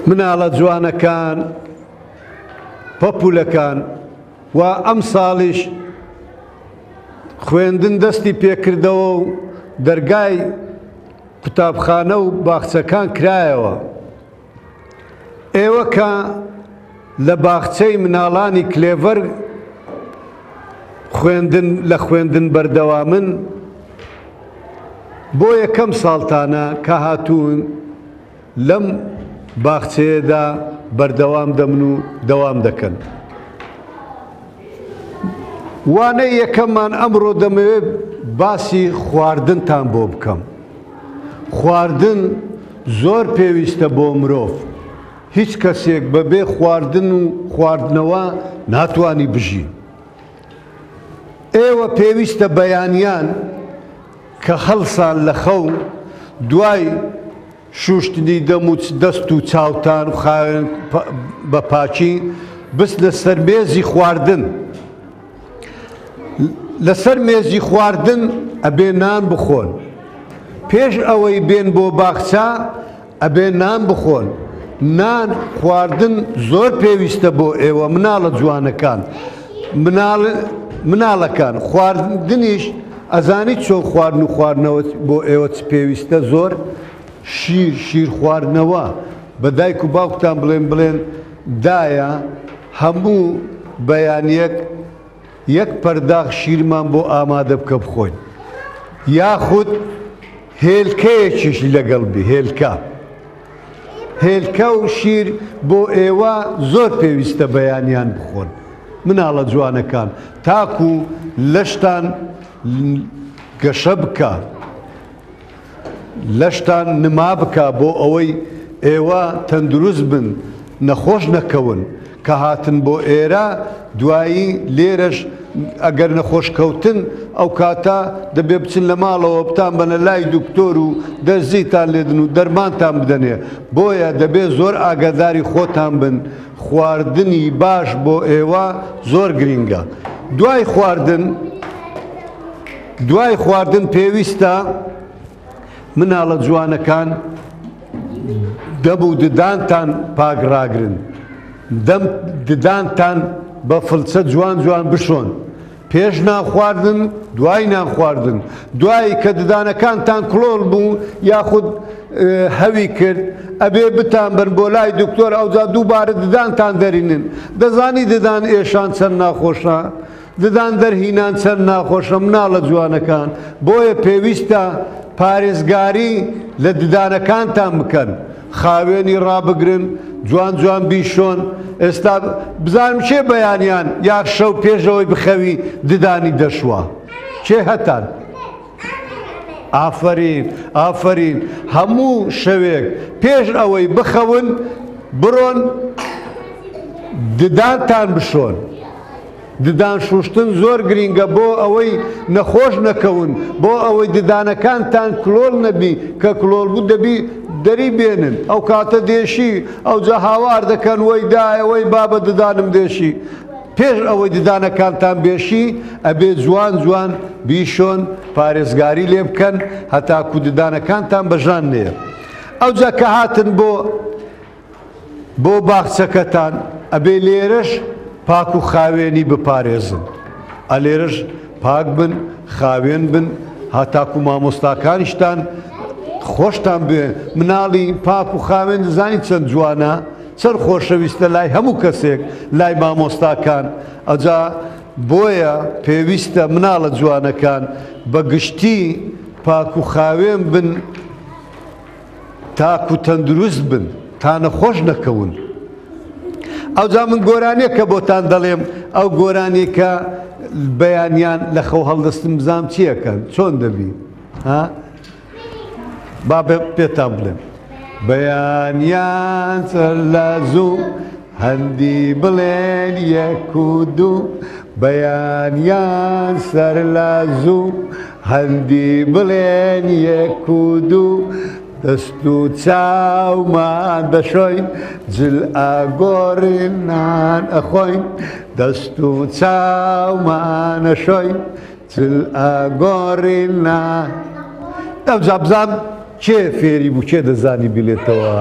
مناڵە جوانەکان پەپولەکان و ئەم ساڵیش خوێندن دەستی پێکردەوە و دەرگای قوتابخانە و باخچەکان کرایەوە. ئێوە کە لە باخچەی مناڵانی کلێڤەر لە خوێندن بەردەوامن بۆ یەکەم ساڵتانە کە هاتوون لەم باخچەیەدا بەردەوام دەمن و دەوام دەکەن. وانەی یەکەممان ئەمڕۆ دەمەوێت باسی خواردنتان بۆ بکەم. خواردن زۆر پێویستە بۆ مرۆڤ. هیچ کەسێک بەبێ خواردن و خواردنەوە ناتوانی بژی. ئێوە پێویستە بەیانیان کە هەڵسان لە خەو دوای شوشتنی دەم و دەست و چاوتان و خاوێن بە پاچی بست لەسەر مێزی خواردن. لەسەر مێزی خواردن ئەبێ نان بخۆن. پێش ئەوەی بێن بۆ باخچە ئەبێ نان بخۆن. نان خواردن زۆر پێویستە بۆ ئێوە مناڵە جوانەکان. مناڵەکان خواردنیش ئەزانی چۆن خواردن و خواردنەوە بۆ ئێوە چ پێویستە زۆر شیر خواردنەوە. بە دایک و باوکتان بڵێن دایە هەموو بەیانیەک یەک پەرداخ شیرمان بۆ ئامادە بکە بخۆین. یاخود هێلکەیەکیش لەگەڵ بی هێلکە و شیر بۆ ئێوە زۆر پێویستە بەیانیان بخۆن. مناڵە جوانەکان تاکو لەشتان گەشە بکە، لەشتان نما بکە بۆ ئەوەی ئێوە تەندروست بن، نەخۆش نەکەون. کە هاتن بۆ ئێرە دوایی لێرەش ئەگەر نەخۆش کەوتن ئەو کاتە دەبێ بچن لە ماڵەوە بتان بەنە لای دکتۆر و دەرزیتان لێدن و دەرمانتان بدەنێ. بۆیە دەبێ زۆر ئاگاداری خۆتان بن. خواردنی باش بۆ ئێوە زۆر گرینگە. دوای خواردن پێویستە مناڵە جوانەکان دەم و ددانتان پاکڕاگرن. ددانتان بە فڵچە جوان بشۆن. پێش نان خواردن دوای نان خواردن. دوایی کە ددانەکانتان کڵۆڵ بوو یاخود هەوی کرد ئەبێ بتان بن بۆ لای دکتۆر ئەوجا دووبارە ددانتان دەرینن. دەزانی ددان ئێشان چەند ناخۆشە، ددان دەرهینان چەند ناخۆشە مناڵە جوانەکان. بۆیە پێویستە پارێزگاری لە ددانەکانتان بکەن. خاوێنی ڕابگرن، جوان بیشۆن. ئێستا بزانم چێ بەیانیان یا شەو پێشەوەی بخەوی ددانی دەشوە؟ چێ هەتان؟ ئافرین هەموو شەوێک پێش ئەوەی بخەون بڕۆن ددانتان بشۆن. ددان شوشتن زۆر گرینگە بۆ ئەوەی نەخۆش نەکەون، بۆ ئەوەی ددانەکانتان کلۆڵ نەبی، کە کلۆڵ بوو دەبی دەری بێنن. ئەو کاتە دێشی ئەوجا هاوار دەکەن وەی دایە وەی بابە ددانم دێشی. پێش ئەوەی ددانەکانتان بێشی ئەبێ جوان بیشۆن، پارێزگاری لێ بکەن هەتاکو ددانەکانتان بەژان نێ. ئەوجا کە هاتن بۆ باخچەکەتان ئەبێ لێرەش پاک و خاوێنی بپارێزن. ئەلێرەش پاک بن، خاوێن بن، هەتاکو مامۆستاکانیشتان خۆشتان بێ. مناڵی پاک و خاوێن دەزانی چەند جوانە، چەند خۆشەویستە لای هەموو کەسێک، لای مامۆستاکان. ئەجا بۆیە پێویستە مناڵە جوانەکان بە گشتی پاک و خاوێن بن تاکو تەندروست بن تا نەخۆش نەکەون. ئەوجا من گۆرانیەکە بۆتان دەڵێم، ئەو گۆرانیەکە بەیانیان لە خەو هەڵدەستم بزانم چیەکەن چۆن دەبی؟ با پێتان بڵێم. بەیانیان سەر لە زوو هەندی بڵێن یەک و دوو. بەیانیان سەر لە زوو هەندی بڵێن یەک و دوو. دەست و چاومان دەشۆین جل ئاگۆڕین نان ئەخۆین. دەست و چاومان ئەشۆین جل ئاگۆڕین نان. ئەوجا بزان کێ فێری بوو، کێ دەزانی بێتەوە؟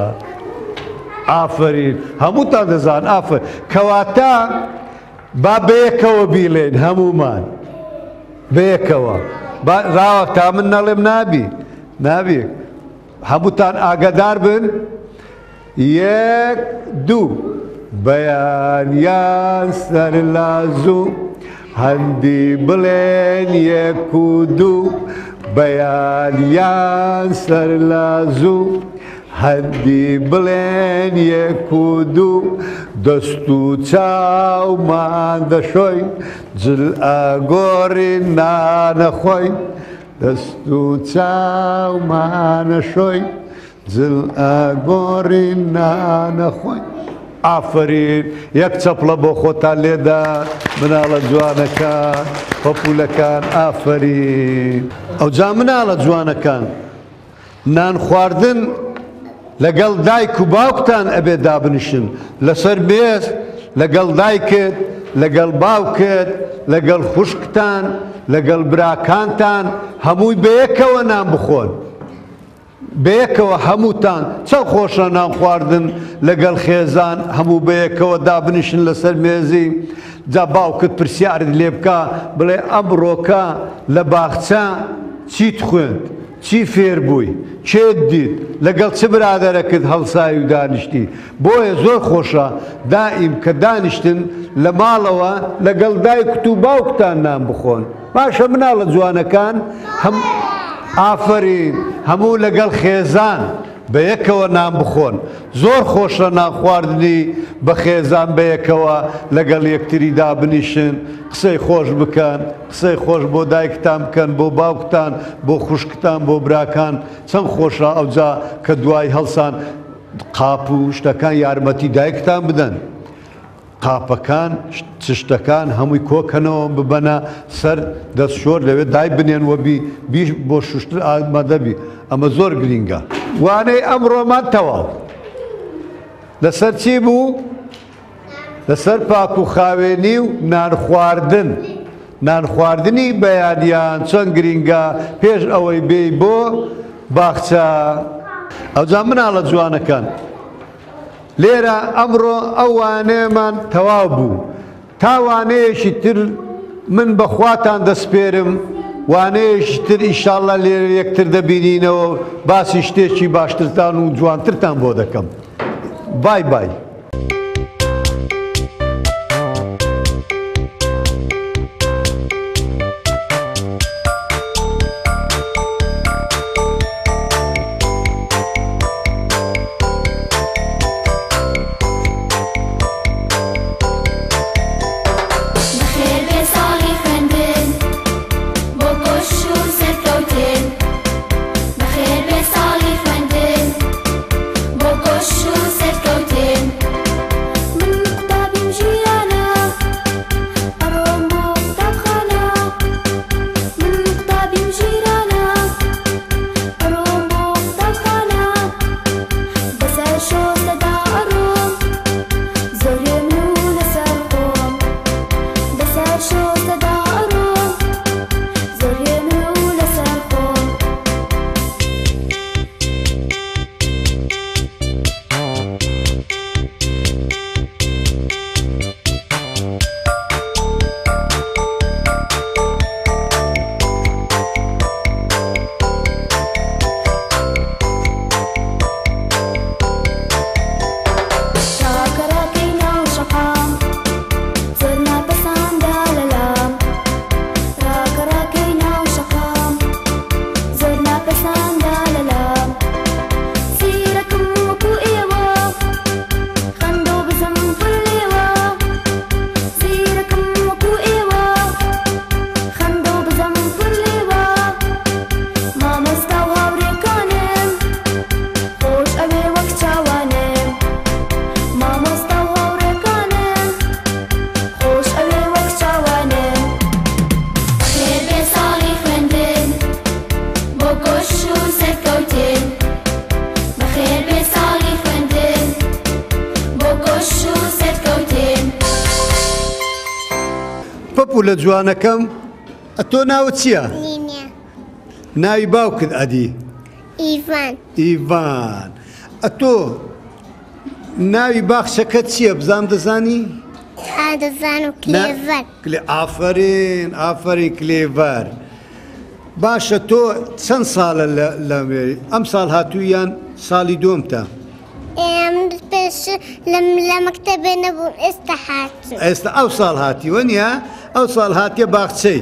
ئافرین هەمووتان دەزان ئافر کەواتە با بەیەکەوە بیڵێن هەمومان بەیەکەوە ڕاوە تا من نەڵێم نابی هەمووتان ئاگادار بن یەک دوو بەیانیان سەر لازوو هەندی بڵێن یەک و دوو بەیانیان سەر لازوو هەندی بڵێن یەک و دوو دەست و چاومان دەشۆین جل ئاگۆڕین نانەخۆین دەست و چاومانەشۆین جل ئاگۆڕین نانەخۆین ئافرین یەک چەپڵە بۆ خۆتان لێدا مناڵە جوانەکان پەپوولەکان ئافرین ئەوجا مناڵە جوانەکان نان خواردن لەگەڵ دایک و باوکتان ئەبێ دابنیشن لەسەر مێز لەگەڵ دایکت لەگەڵ باوکت لەگەڵ خوشکتان لەگەڵ براکانتان هەمووی بەیەکەوە نان بخۆن بەیەکەوە هەمووتان چەند خۆشە نان خواردن لەگەڵ خێزان هەموو بەیەکەوە دابنیشن لەسەر مێزی جا باوکت پرسیارت لێ بکە بڵێ ئەمڕۆکە لە باخچە چیت خوێند چی فێر بووی چێت دیت لەگەڵ چ برادەرەکەت هەڵساوی و دانیشتی بۆیە زۆر خۆشە دائیم کە دانیشتن لە ماڵەوە لەگەڵ دایک و باوکتان نان بخۆن باشە مناڵە جوانەکان ئافرین هەموو لەگەڵ خێزان بەیەکەوە نان بخۆن زۆر خۆشە نان خواردنی بە خێزان بەیەکەوە لەگەڵ یەکتری دابنیشن قسەی خۆش بکەن قسەی خۆش بۆ دایکتان بکەن بۆ باوکتان بۆ خوشکتان بۆ براکان چەند خۆشە ئەوجا کە دوای هەڵسان قاپ و شتەکان یارمەتی دایکتان بدەن قاپەکان چشتەکان هەمووی کۆکەنەوە ببەنە سەر دەستشۆر لەوێ دای بنێنوە بیش بۆ شوشتر ئامادەبی ئەمە زۆر گرینگە وانەی ئەمڕۆمان تەواو لەسەر چی بوو؟ لەسەر پاک و خاوێنی و نانخواردن نانخواردنی بەیانیان چەند گرینگە پێش ئەوەی بێی بۆ باخچە ئەوجا مناڵە جوانەکان لێرە ئەمڕۆ ئەو وانەیەمان تەواو بوو تا وانەیەشی تر من بەخواتان دەسپێرم وانەیەشی تر ئیشاڵڵا لێرە یەکتر دەبینینەوە باسی شتێکی باشترتان و جوانترتان بۆ دەکەم بای بای پەپوولە جوانەکەم تۆ ناوت چییە؟ ناوی باوکت ئەدی؟ ئیڤان. ئیڤان تۆ ناوی باخچەکەت چییە بزانم دەزانی؟ دەزانم کلێڤەر. ئافرین ئافرین کلێڤەر. باشە تۆ چەند ساڵە لەوێ ئەم ساڵ هاتوویان ساڵی دووەمتە؟ پێش لە مەکتەبێ نەبوون ئێستا هاتوون. ئێستا ئەو ساڵ هاتیوە نییە؟ ئەو ساڵ هاتیە باخچەی.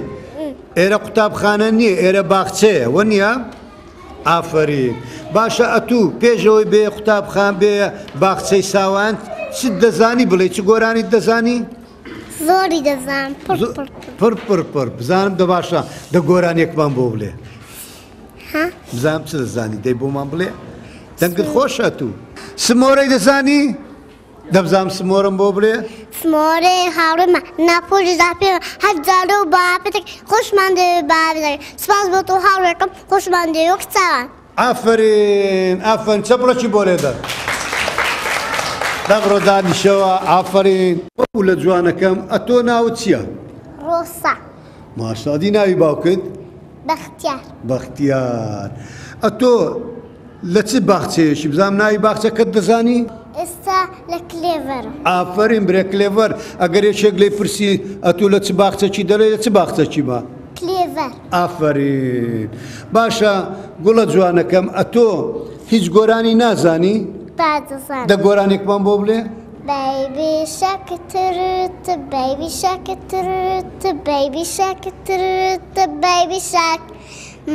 ئێرە قوتابخانە نییە ئێرە باخچەیە وە نییە؟ ئافرین. باشە ئەتوو پێشەوەی بێ قوتابخان بێ باخچەی ساوان چت دەزانی بڵێ چ گۆرانی دەزانی؟ زۆری دەزانم پڕ بزانم دە باشە دە گۆرانێکمان بۆ بڵێ. بزانم چ دەزانی دەی بۆمان بڵێ؟ دەنگت خۆشە تو. سمۆرەی دەزانی؟ دەبزانم سمۆرم بۆ بڵێ؟ سمۆرە هاوڕێمە ناپۆژدا پێ هەر جارە و باپێتێک خۆشمان دەوێت باپێتێک سپاس بۆ تۆ هاوڕێکم خۆشمان دەوێت وەک چاوان. ئافرین ئافرین چەپڕەکی بۆ لێدە. دەبڕۆ دانیشەوە ئافرین. وەکو لە جوانەکەم ئەتۆ ناوت چییە؟ ڕۆسا. ماشادی ناوی باوکت؟ بەختیار. بەختیار. ئەتۆ لە چ باخچەیەشی بزانم ناوی باخچەکەت دەزانی؟ ئێستا لە کلێڤەرە. ئافرین برێ کلێڤەر. ئەگەر یەکێک لێی پرسی ئەتۆ لە چ باخچەکی دەڵێ لە چ باخچەکی بە؟ کلێڤەر. ئافرین. باشە گوڵە جوانەکەم ئەتۆ هیچ گۆرانی نازانی؟ دەزانم. دە گۆرانێکمان بۆ بڵێ؟ Baby shark turut, baby shark turut, baby shark turut, baby shark.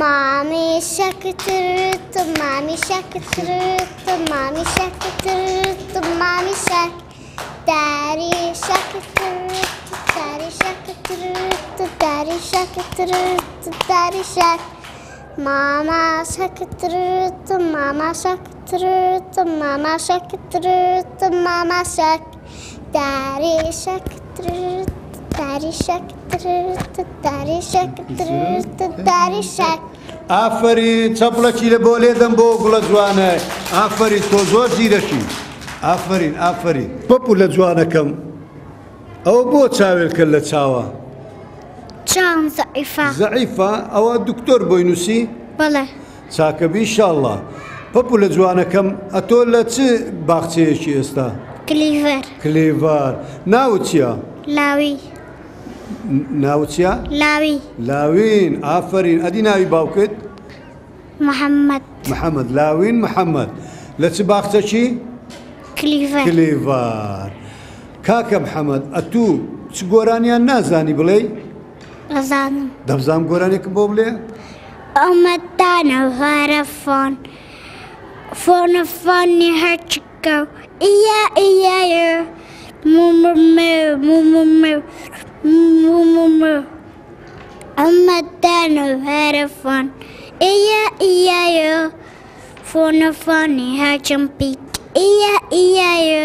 Mommy shark turut, mommy shark turut, mommy shark turut, mommy shark. Daddy shark turut, daddy shark turut, daddy shark turut, daddy shark. Mama shark turut, mama shark turut, mama shark turut, mama shark. Daddy shark turut, daddy shark turut, daddy shark turut, daddy shark. ئافرین چەپڵەکی لە بۆ لێدەم بۆ گوڵە جوانە. ئافرین تۆ زۆر زیرەکی. ئافرین ئافرین. پەپو لە جوانەکەم ئەوە بۆ چاوێل کرد لە چاوە؟ چاوم زەعیفە. زەعیفە؟ ئەوە دکتۆر بۆی نووسی؟ بەڵێ. چاکەبی ئینشاڵڵا. پەپو لە جوانەکەم ئەتۆ لە چ باخچەیەکی ئێستا؟ کلێڤەر. کلێڤەر. ناوت چییە؟ لاوی. ناوت چییە؟ لاوی. لاوین. ئافرین. ئەدی ناوی باوکت؟ محەممەد. محەممەد. لاوین محەممەد. لە چ باخچەکی؟ کلێڤەر. کلێڤەر. کاکە محەممەد ئەتوو چ گۆرانیان نازانی بڵێ؟ دەزانم. دەبزانم گۆرانێکم بۆ بڵێ؟ ئەمەدانە وارە فۆنە فۆنی هەرچکە ئیا ئیایە موممێ ئەمەدانە وارە فۆن ئیا ئیایە فۆنە فۆنی هەرچەمپی ئیا ئیایە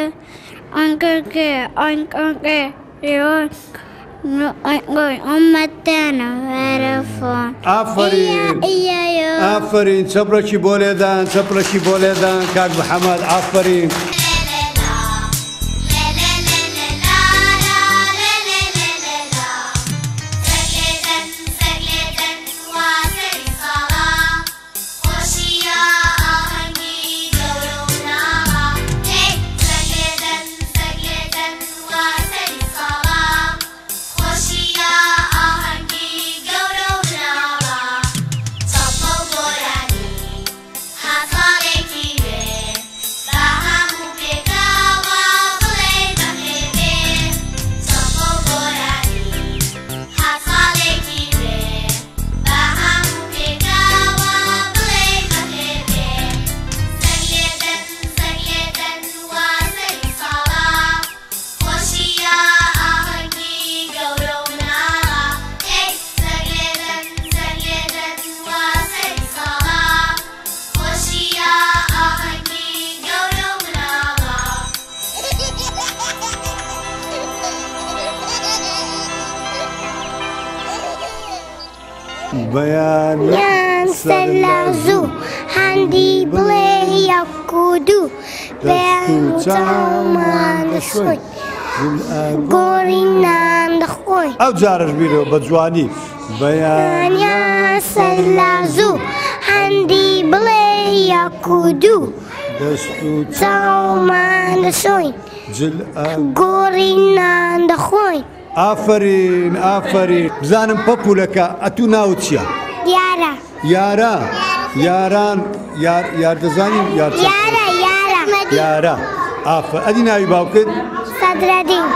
ئەنگەگە ئەنگەگە ئەمەدانە وارە فۆن. ئافرین ئافرین. چەپڕێکی بۆ لێدان چەپڕێکی بۆ لێدان کاک محەممەد. ئافرین. بەیان سەرلازوو هەندی بڵێ یەک و دوو بەیان چاومان دەشۆی گۆڕی نان دەخۆی. ئەو جارش بیرەوە بە جوانی. بەیان سەرلازوو هەندی بڵێ یەک و دوو دەست و چاومان دەشۆین جل گۆڕینان دەخۆین ئافرین ئافرین بزانم پەپولەکە ئەتوو ناوت چییە؟ دیارە یارە یاران یار دەزانین یارە ئافر ئەدی ناوی باوکت؟ سەدرەدین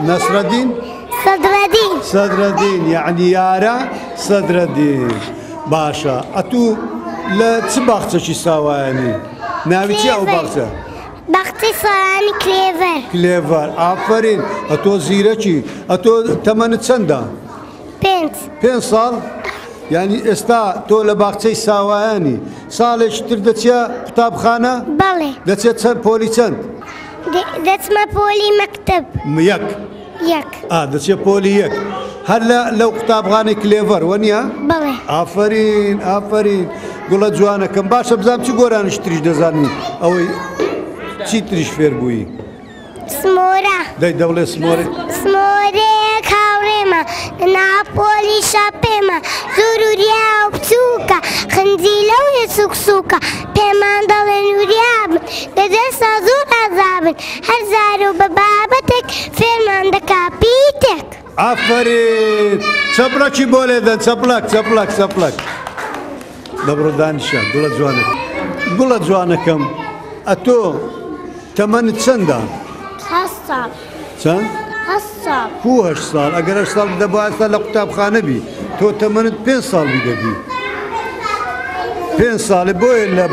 نەسرەدین؟ سەدرەدین یعنی یارە سەدرەدین باشە ئەتوو لە چ باخچەکی ساوایانی؟ ناوی چی ئەو باخچە؟ باخچەی سۆرانی کلێڤەر ئافرین ئەتۆ زیرەکی ئەتۆ تەمەنت چەندە؟ 5 ساڵ؟ یعنی ئێستا تۆ لە باخچەی ساوایانی ساڵێکی تر دەچێ قوتابخانە؟ بەڵێ دەچێت چەند پۆلی چەند؟ دەچمە پۆلی مەکتەب یەک دەچێت پۆلی یەک هەر لەو قوتابخانەی کلێڤەر وەنیە؟ بەڵێ ئافرین ئافرین گوڵە جوانەکەم باشە بزانم چی گۆرانش تریش دەزانین ئەوەی چی تریش فێر بووی؟ سمۆرە دەی دەڵێ سمۆرەیەک هاوڕێمە ناپۆلی شاپێمە زۆروریا و بچووکە خنجیلە و سووکسووکە پێمان دەڵێن وریابن دەدەستا زۆر ئازابن هەر زار و بە بابەتێک فێرمان دەکا پیتێک ئافرین چەپڵەکی بۆ لێدەن چەپڵەک دەبڕۆ دانیشە گوڵە جوانەکەم ئەتۆ تەمەنت چەندە؟ 8 ساڵ چەند؟ 8 ساڵ کو 8 ساڵ ئەگەر 8 ساڵ دەباتە لە قوتابخانە بی تۆ تەمەنت 5 ساڵی دەبی 5 ساڵی بۆیە لە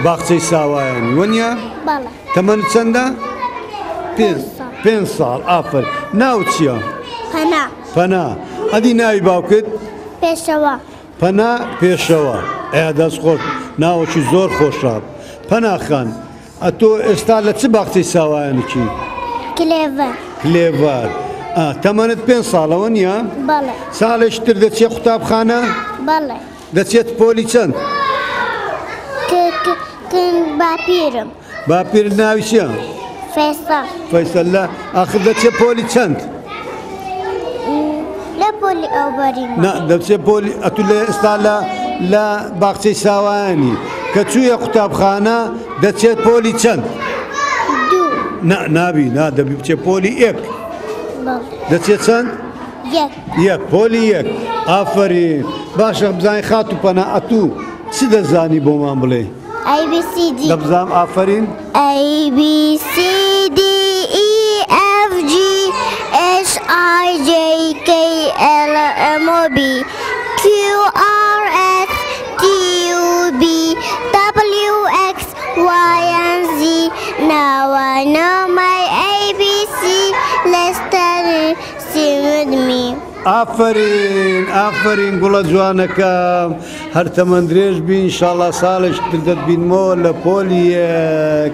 باخچەی ساوایانی وەنیە؟ بەڵێ تەمەنت چەندە؟ 5 ساڵ ئافر ناوت چییە؟ پەنا ئەدی ناوی باوکت؟ پەنا پێشەوە دەست خۆش ناوەکی زۆر خۆشە پەنا خان ئەتۆ ئێستا لە چ باخچەی ساوایانێکی؟ کلێڤەر تەمەنت 5 ساڵەوە نییە؟ بەڵێ ساڵێکی تر دەچێت قوتابخانە؟ بەڵێ دەچێت پۆلی چەند؟ باپیر ناوی چییە؟ فەیسەل لە ئاخر دەچێت پۆلی چەند؟ لە پۆلی ئەوبەریمە دەچێت پۆلی ئەتوو لە ئێستا لە باخچەی ساوایانی کە چوویە قوتابخانە دەچێت پۆلی چەند؟ نابی دەبی بچێت پۆلی یەک دەچێت چەند؟ یەک پۆلی یەک ئافرین باشە بزانین خات و پەنا ئەتوو چی دەزانی بۆمان بڵێ؟ ABCD دەبزانم ئافرین ABCD EFG HIJKLMOP QRS TUV WXYZ Now I know my ABC let's sing with me ئافرین گوڵە جوانەکەم هەر تەمەند درێژ بی ئینشاڵڵا ساڵێک تر دەتبینمەوە لە پۆلی یەک